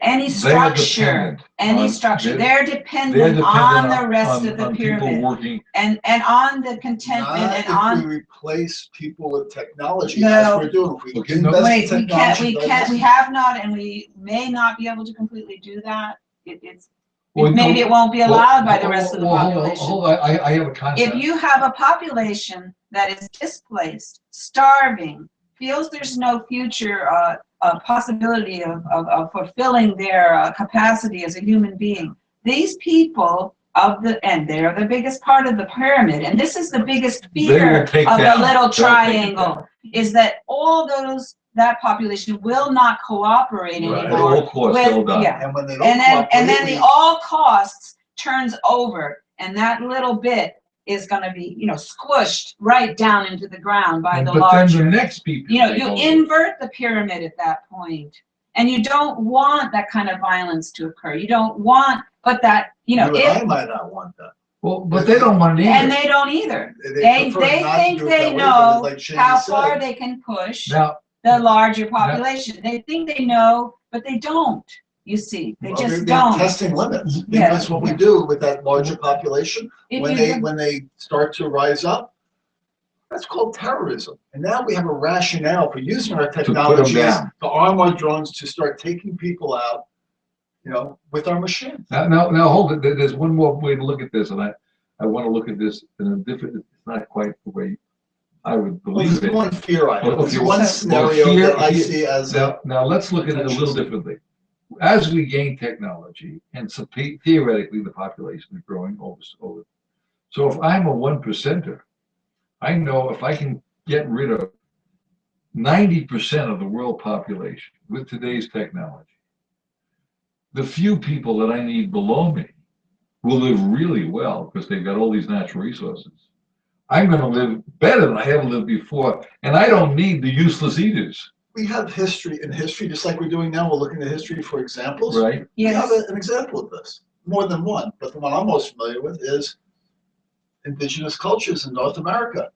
any structure, they're dependent on the rest of the pyramid, and on the contentment, and on. We replace people with technology, as we're doing. We have not, and we may not be able to completely do that. Maybe it won't be allowed by the rest of the population. Hold on, I have a concept. If you have a population that is displaced, starving, feels there's no future possibility of fulfilling their capacity as a human being, these people and they're the biggest part of the pyramid, and this is the biggest fear of the little triangle, is that that population will not cooperate anymore. At all costs, And when they don't and then the all costs turns over, and that little bit is going to be, squished right down into the ground by the larger. Then the next people. You invert the pyramid at that point, and you don't want that kind of violence to occur. You don't want, but that, I might not want that. Well, but they don't want it either. And they don't either. They think they know how far they can push the larger population. They think they know, but they don't. You see, they just don't. They're testing limits. That's what we do with that larger population. When they start to rise up, that's called terrorism. And now we have a rationale for using our technologies to arm our drones to start taking people out, with our machines. Now hold it. There's one more way to look at this, and I want to look at this in a different. It's not quite the way I would believe it. There's one fear I have. There's one scenario that I see as now let's look at it a little differently. As we gain technology, and so theoretically the population is growing over. So if I'm a 1%er, I know if I can get rid of 90% of the world population with today's technology, the few people that I need below me will live really well because they've got all these natural resources. I'm going to live better than I ever lived before, and I don't need the useless eaters. We have history in history, just like we're doing now. We're looking at history for examples. Right. We have Yes. an example of this, more than one, but the one I'm most familiar with is indigenous cultures in North America.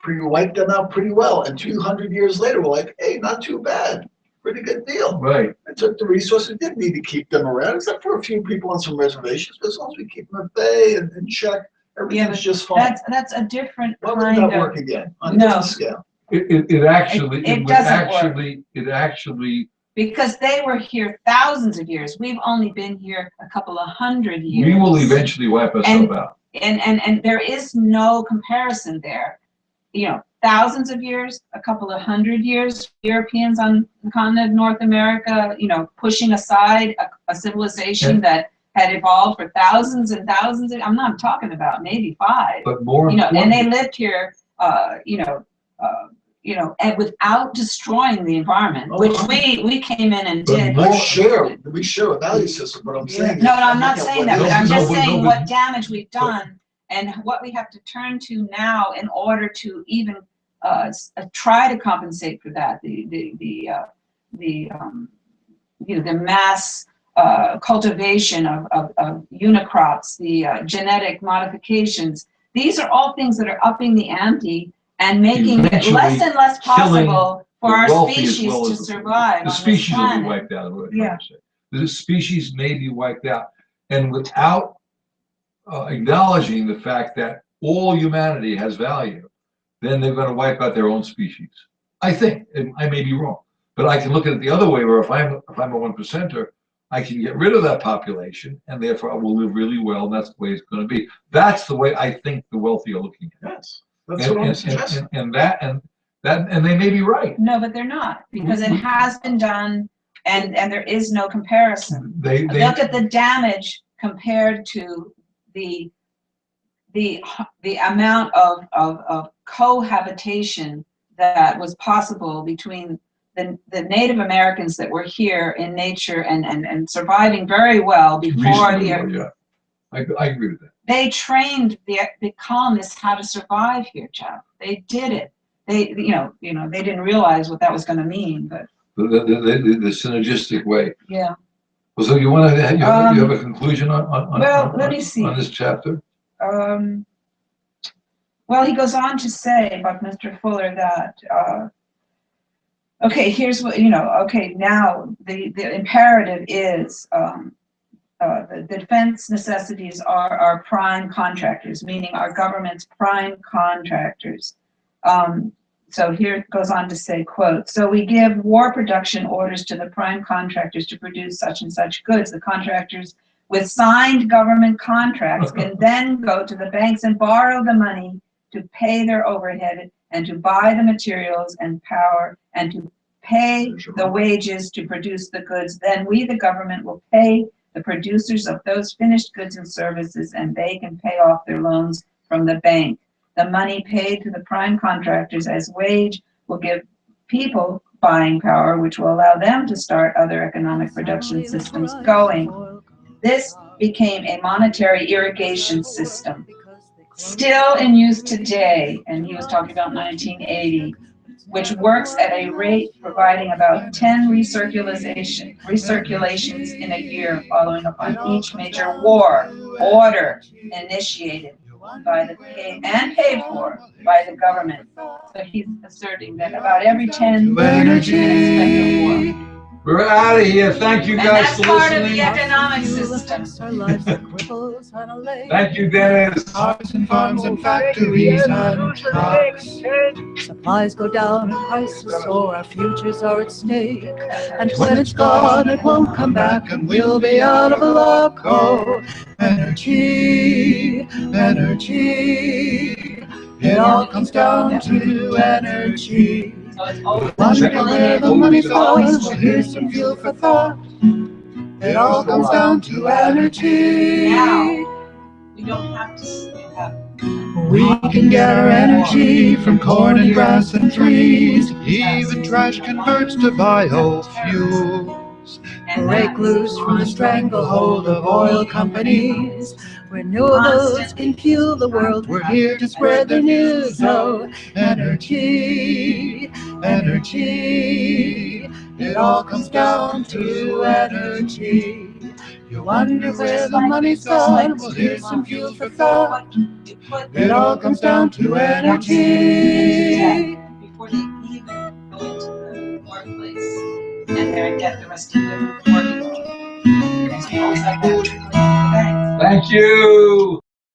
We wiped them out pretty well, and 200 years later, we're like, hey, not too bad, pretty good deal. Right. It took the resources. We didn't need to keep them around, except for a few people on some reservations. But as long as we keep them at bay and in check, everything's just fine. That's a different Why would kind that of. work again on a No. different scale? It actually, It would doesn't work. actually, it actually, Because they were here thousands of years. We've only been here a couple of hundred years. we will eventually wipe ourselves out. And there is no comparison there. You know, thousands of years, a couple of hundred years, Europeans on the continent of North America, you know, pushing aside a civilization that had evolved for thousands and thousands of, I'm not talking about maybe 5. But more You know, and importantly, they lived here, and without destroying the environment, which we came in and But did. more- We share a value system, but I'm saying. No, I'm not saying that, but I'm just No, saying but- what damage we've done and what we have to turn to now in order to even try to compensate for that. The mass cultivation of unicrops, the genetic modifications. These are all things that are upping the ante and making it Eventually less and less possible for the our wealthy as species well to as survive the on this species will be planet. wiped out. Is what I'm Yeah. trying to say. The species may be wiped out, and without acknowledging the fact that all humanity has value, then they're going to wipe out their own species. I think, and I may be wrong, but I can look at it the other way, where if I'm a 1%er, I can get rid of that population, and therefore I will live really well. And that's the way it's going to be. That's the way I think the wealthy are looking at it. Yes, that's what I'm suggesting. And they may be right. No, but they're not, because it has been done and there is no comparison. They Look at the damage compared to the amount of cohabitation that was possible between the Native Americans that were here in nature and surviving very well before reasonably, yeah. I agree with that. they trained the colonists how to survive here, Jeff. They did it. They they didn't realize what that was going to mean, but The synergistic way. yeah. Well, so you want to you have a conclusion Let me see. on this chapter? Well, he goes on to say, Buckminster Fuller, that okay, here's what okay, now the imperative is the defense necessities are our prime contractors, meaning our government's prime contractors. So here it goes on to say, quote, so we give war production orders to the prime contractors to produce such and such goods. The contractors with signed government contracts can then go to the banks and borrow the money to pay their overhead and to buy the materials and power and to pay the wages to produce the goods. Then we, the government, will pay the producers of those finished goods and services, and they can pay off their loans from the bank. The money paid to the prime contractors as wage will give people buying power, which will allow them to start other economic production systems going. This became a monetary irrigation system, still in use today, and he was talking about 1980, which works at a rate providing about 10 recirculations in a year, following upon each major war order initiated by the paid for by the government. So he's asserting that about every 10 years is spent on war. We're out of here. Thank you guys for And that's part of listening. the economic system. Thank you, Dennis. Cars and farms and factories and trucks. Supplies go down and prices soar, our futures are at stake. And when it's gone, it won't come back, and we'll be out of luck. Oh, energy, energy. It all comes down to energy. So it's always Wonder where the money goes. Well, here's some fuel for thought. It all comes down to energy. Now, we don't have to have We can get our energy from corn and grass and trees. Even trash converts to biofuels. Break loose from the stranglehold of oil companies. Renewables can fuel the world. We're here to spread the news. Oh, energy, energy. It all comes down to energy. You wonder where the money's gone? Well, here's some fuel for thought. It all comes down to energy. Before they even go into the workplace and then get the rest of them working. Thank Thank you.